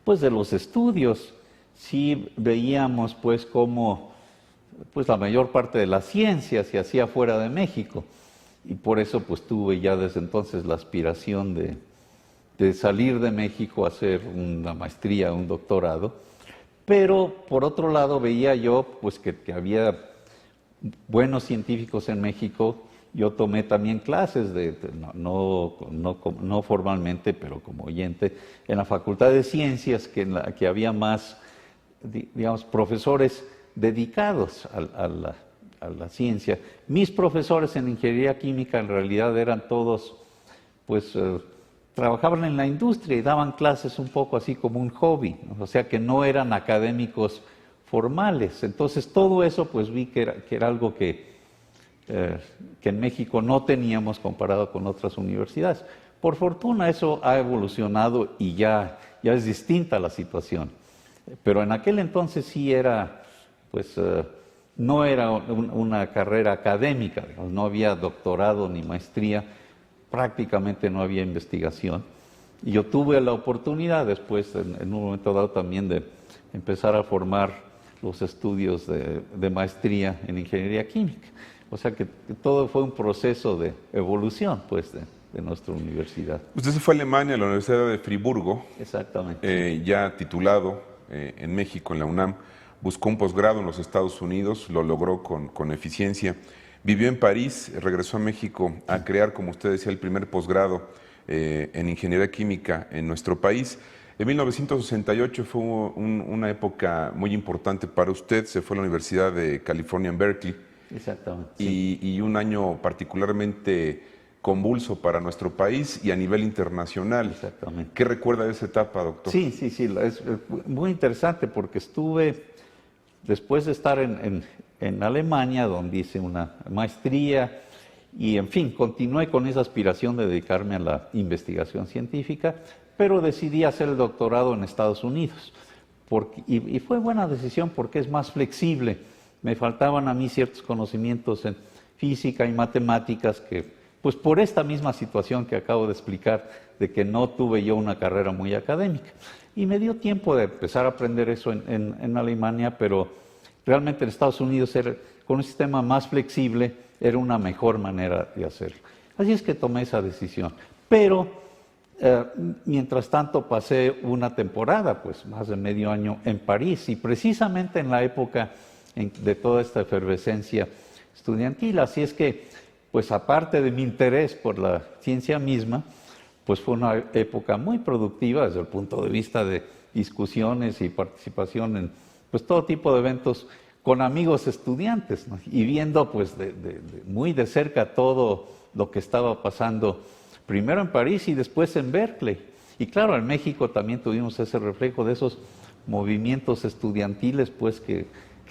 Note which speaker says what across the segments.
Speaker 1: pues de los estudios. Sí veíamos pues cómo pues la mayor parte de la ciencia se hacía fuera de México, y por eso pues tuve ya desde entonces la aspiración de salir de México a hacer una maestría, un doctorado. Pero por otro lado veía yo pues que había buenos científicos en México. Yo tomé también clases, no formalmente, pero como oyente, en la Facultad de Ciencias, que había más, digamos, profesores dedicados a la ciencia. Mis profesores en ingeniería química en realidad eran todos, pues, trabajaban en la industria y daban clases un poco así como un hobby, ¿no? O sea que no eran académicos formales. Entonces todo eso pues vi que era algo que en México no teníamos comparado con otras universidades. Por fortuna eso ha evolucionado y ya es distinta la situación. Pero en aquel entonces sí era, pues, no era una carrera académica, digamos, no había doctorado ni maestría, prácticamente no había investigación. Y yo tuve la oportunidad después, en un momento dado también, de empezar a formar los estudios de maestría en ingeniería química. O sea que todo fue un proceso de evolución, pues, de nuestra universidad.
Speaker 2: Usted se fue a Alemania, a la Universidad de Friburgo.
Speaker 1: Exactamente.
Speaker 2: Ya titulado en México, en la UNAM. Buscó un posgrado en los Estados Unidos, lo logró con eficiencia. Vivió en París, regresó a México a crear, como usted decía, el primer posgrado en ingeniería química en nuestro país. En 1968 fue una época muy importante para usted. Se fue a la Universidad de California en Berkeley.
Speaker 1: Exactamente. Sí.
Speaker 2: Y un año particularmente convulso para nuestro país y a nivel internacional.
Speaker 1: Exactamente.
Speaker 2: ¿Qué recuerda de esa etapa, doctor?
Speaker 1: Sí, es muy interesante porque estuve, después de estar en Alemania, donde hice una maestría y, en fin, continué con esa aspiración de dedicarme a la investigación científica, pero decidí hacer el doctorado en Estados Unidos. Y fue buena decisión porque es más flexible. Me faltaban a mí ciertos conocimientos en física y matemáticas que, pues por esta misma situación que acabo de explicar, de que no tuve yo una carrera muy académica. Y me dio tiempo de empezar a aprender eso en Alemania, pero realmente en Estados Unidos, con un sistema más flexible, era una mejor manera de hacerlo. Así es que tomé esa decisión. Pero, mientras tanto, pasé una temporada, pues más de medio año, en París, y precisamente en la época de toda esta efervescencia estudiantil. Así es que, pues aparte de mi interés por la ciencia misma, pues fue una época muy productiva desde el punto de vista de discusiones y participación en pues todo tipo de eventos con amigos estudiantes, ¿no? Y viendo pues muy de cerca todo lo que estaba pasando primero en París y después en Berkeley. Y claro, en México también tuvimos ese reflejo de esos movimientos estudiantiles pues que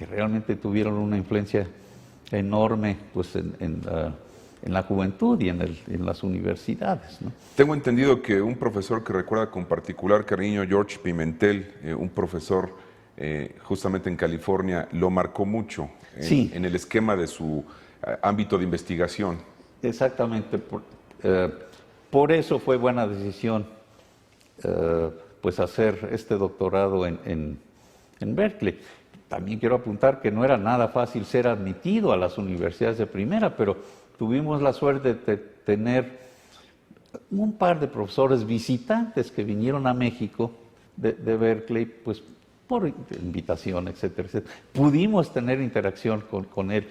Speaker 1: realmente tuvieron una influencia enorme pues en la juventud y en las universidades, ¿no?
Speaker 2: Tengo entendido que un profesor que recuerda con particular cariño, George Pimentel, un profesor justamente en California, lo marcó mucho
Speaker 1: Sí.
Speaker 2: en el esquema de su ámbito de investigación.
Speaker 1: Exactamente. Por eso fue buena decisión pues hacer este doctorado en Berkeley. También quiero apuntar que no era nada fácil ser admitido a las universidades de primera, pero tuvimos la suerte de tener un par de profesores visitantes que vinieron a México de Berkeley, pues por invitación, etcétera, etcétera. Pudimos tener interacción con él,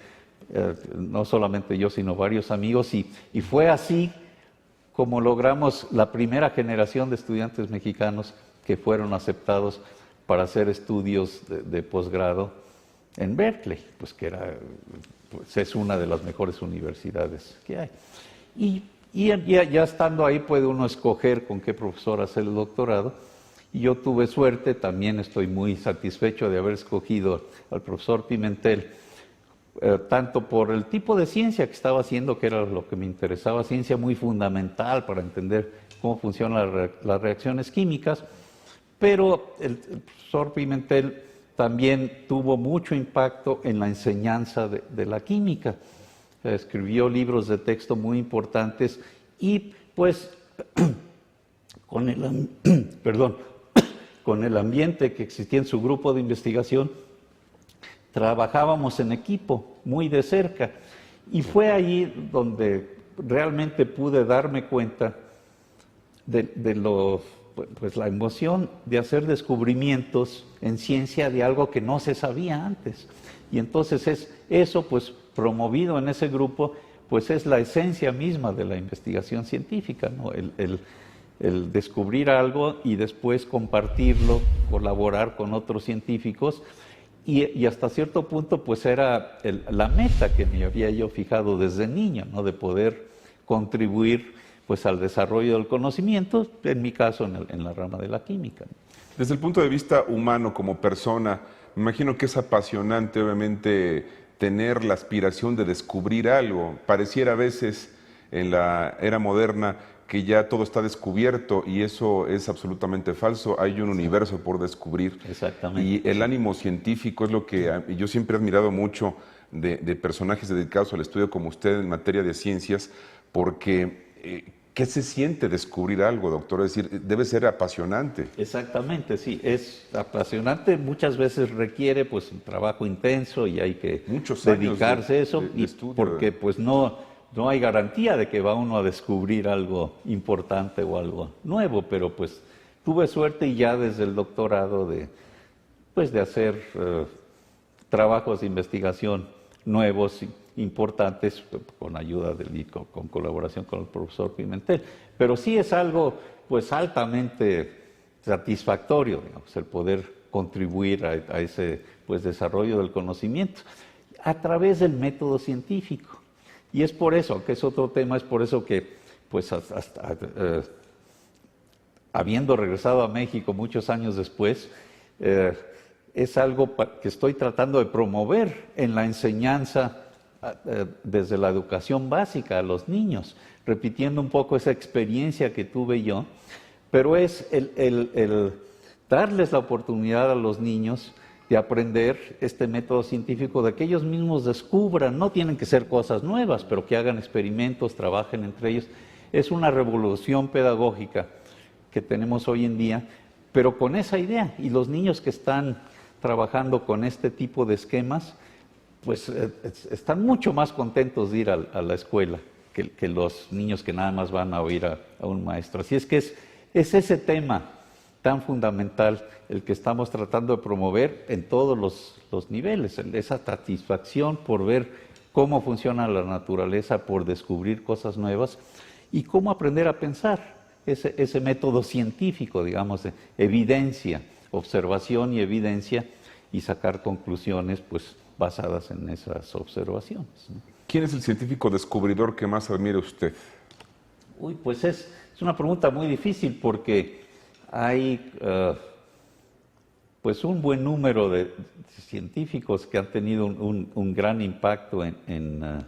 Speaker 1: no solamente yo, sino varios amigos, y fue así como logramos la primera generación de estudiantes mexicanos que fueron aceptados para hacer estudios de posgrado en Berkeley, pues que pues es una de las mejores universidades que hay. Y ya estando ahí puede uno escoger con qué profesor hacer el doctorado. Y yo tuve suerte, también estoy muy satisfecho de haber escogido al profesor Pimentel, tanto por el tipo de ciencia que estaba haciendo, que era lo que me interesaba, ciencia muy fundamental para entender cómo funcionan las reacciones químicas, pero el profesor Pimentel también tuvo mucho impacto en la enseñanza de la química. Escribió libros de texto muy importantes y pues con el, con el ambiente que existía en su grupo de investigación, trabajábamos en equipo, muy de cerca. Y fue ahí donde realmente pude darme cuenta de la emoción de hacer descubrimientos en ciencia de algo que no se sabía antes. Y entonces eso, pues promovido en ese grupo, pues es la esencia misma de la investigación científica, ¿no? El descubrir algo y después compartirlo, colaborar con otros científicos. Y hasta cierto punto, pues era la meta que me había yo fijado desde niño, ¿no? De poder contribuir pues al desarrollo del conocimiento, en mi caso en la rama de la química.
Speaker 2: Desde el punto de vista humano, como persona, me imagino que es apasionante, obviamente, tener la aspiración de descubrir algo. Pareciera a veces en la era moderna que ya todo está descubierto y eso es absolutamente falso. Hay un universo por descubrir.
Speaker 1: Exactamente.
Speaker 2: Y el ánimo científico es lo que yo siempre he admirado mucho de personajes dedicados al estudio como usted en materia de ciencias, porque ¿qué se siente descubrir algo, doctor? Es decir, debe ser apasionante.
Speaker 1: Exactamente, sí, es apasionante. Muchas veces requiere pues un trabajo intenso y hay que dedicarse a eso,
Speaker 2: de estudio,
Speaker 1: porque pues no hay garantía de que va uno a descubrir algo importante o algo nuevo, pero pues tuve suerte y ya desde el doctorado de hacer trabajos de investigación nuevos, importantes, con ayuda del ICO, con colaboración con el profesor Pimentel. Pero sí es algo pues altamente satisfactorio, digamos, el poder contribuir a ese pues desarrollo del conocimiento a través del método científico. Y es por eso, que es otro tema, es por eso que pues habiendo regresado a México muchos años después, es algo que estoy tratando de promover en la enseñanza desde la educación básica a los niños, repitiendo un poco esa experiencia que tuve yo, pero es el darles la oportunidad a los niños de aprender este método científico, de que ellos mismos descubran, no tienen que ser cosas nuevas, pero que hagan experimentos, trabajen entre ellos. Es una revolución pedagógica que tenemos hoy en día, pero con esa idea, y los niños que están trabajando con este tipo de esquemas, pues están mucho más contentos de ir a la escuela que los niños que nada más van a oír a un maestro. Así es que es ese tema tan fundamental el que estamos tratando de promover en todos los niveles, esa satisfacción por ver cómo funciona la naturaleza, por descubrir cosas nuevas y cómo aprender a pensar, ese método científico, digamos, de evidencia, observación y evidencia, y sacar conclusiones pues basadas en esas observaciones, ¿no?
Speaker 2: ¿Quién es el científico descubridor que más admira usted?
Speaker 1: Uy, pues es una pregunta muy difícil porque hay pues un buen número de científicos que han tenido un gran impacto en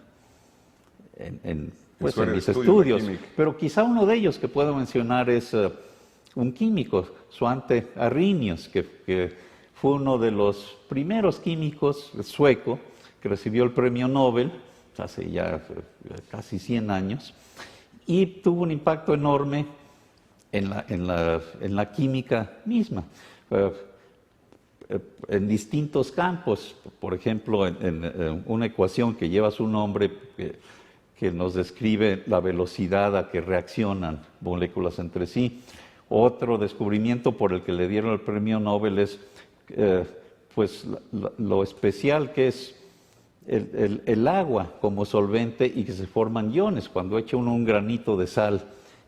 Speaker 1: mis estudios, pero quizá uno de ellos que puedo mencionar es un químico, Svante Arrhenius, que fue uno de los primeros químicos sueco que recibió el premio Nobel hace ya casi 100 años y tuvo un impacto enorme en la química misma, en distintos campos. Por ejemplo, en una ecuación que lleva su nombre, que nos describe la velocidad a que reaccionan moléculas entre sí. Otro descubrimiento por el que le dieron el premio Nobel es pues lo especial que es el agua como solvente y que se forman iones. Cuando echa uno un granito de sal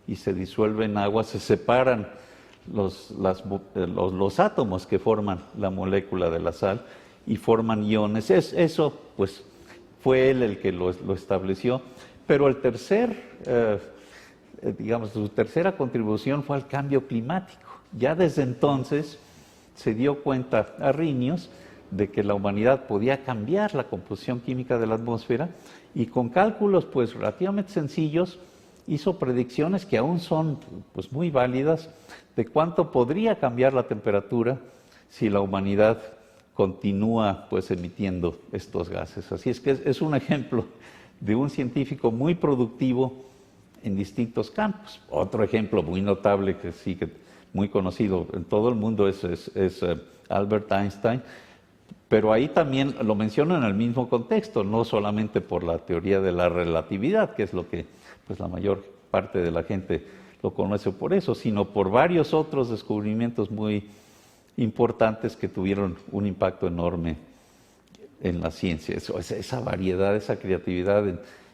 Speaker 1: y se disuelve en agua, se separan los átomos que forman la molécula de la sal y forman iones. Eso pues fue él el que lo estableció. Pero el su tercera contribución fue al cambio climático. Ya desde entonces se dio cuenta Arrhenius de que la humanidad podía cambiar la composición química de la atmósfera y con cálculos pues relativamente sencillos hizo predicciones que aún son pues muy válidas de cuánto podría cambiar la temperatura si la humanidad continúa pues emitiendo estos gases. Así es que es un ejemplo de un científico muy productivo en distintos campos. Otro ejemplo muy notable que sí que muy conocido en todo el mundo es Albert Einstein, pero ahí también lo menciono en el mismo contexto, no solamente por la teoría de la relatividad, que es lo que pues, la mayor parte de la gente lo conoce por eso, sino por varios otros descubrimientos muy importantes que tuvieron un impacto enorme en la ciencia. Esa variedad, esa creatividad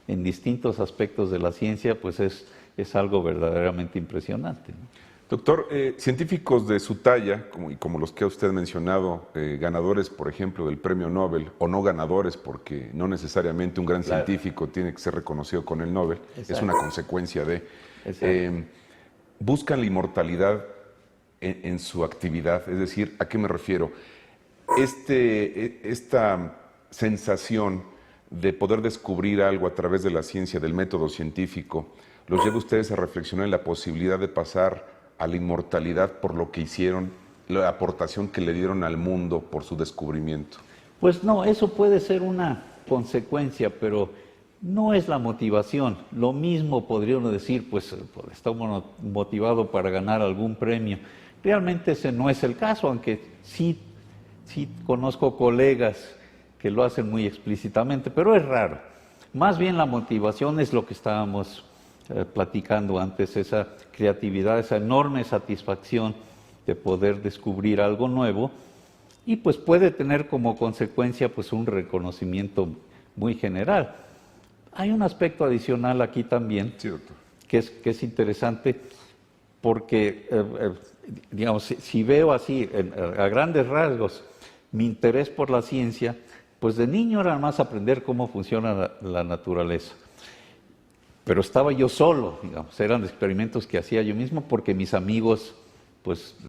Speaker 1: en distintos aspectos de la ciencia, pues es algo verdaderamente impresionante, ¿no?
Speaker 2: Doctor, científicos de su talla, como los que usted ha mencionado, ganadores, por ejemplo, del premio Nobel, o no ganadores, porque no necesariamente un gran científico tiene que ser reconocido con el Nobel, es una consecuencia de... buscan la inmortalidad en su actividad, es decir, ¿a qué me refiero? Esta sensación de poder descubrir algo a través de la ciencia, del método científico, los lleva a ustedes a reflexionar en la posibilidad de pasar a la inmortalidad por lo que hicieron, la aportación que le dieron al mundo por su descubrimiento.
Speaker 1: Pues no, eso puede ser una consecuencia, pero no es la motivación. Lo mismo podría uno decir, pues está uno motivado para ganar algún premio. Realmente ese no es el caso, aunque sí conozco colegas que lo hacen muy explícitamente, pero es raro. Más bien la motivación es lo que estábamos platicando antes, esa creatividad, esa enorme satisfacción de poder descubrir algo nuevo y pues puede tener como consecuencia pues un reconocimiento muy general. Hay un aspecto adicional aquí también,
Speaker 2: sí, doctor,
Speaker 1: que es interesante porque, digamos, si veo así a grandes rasgos mi interés por la ciencia, pues de niño era más aprender cómo funciona la naturaleza. Pero estaba yo solo, digamos, eran experimentos que hacía yo mismo porque mis amigos, pues,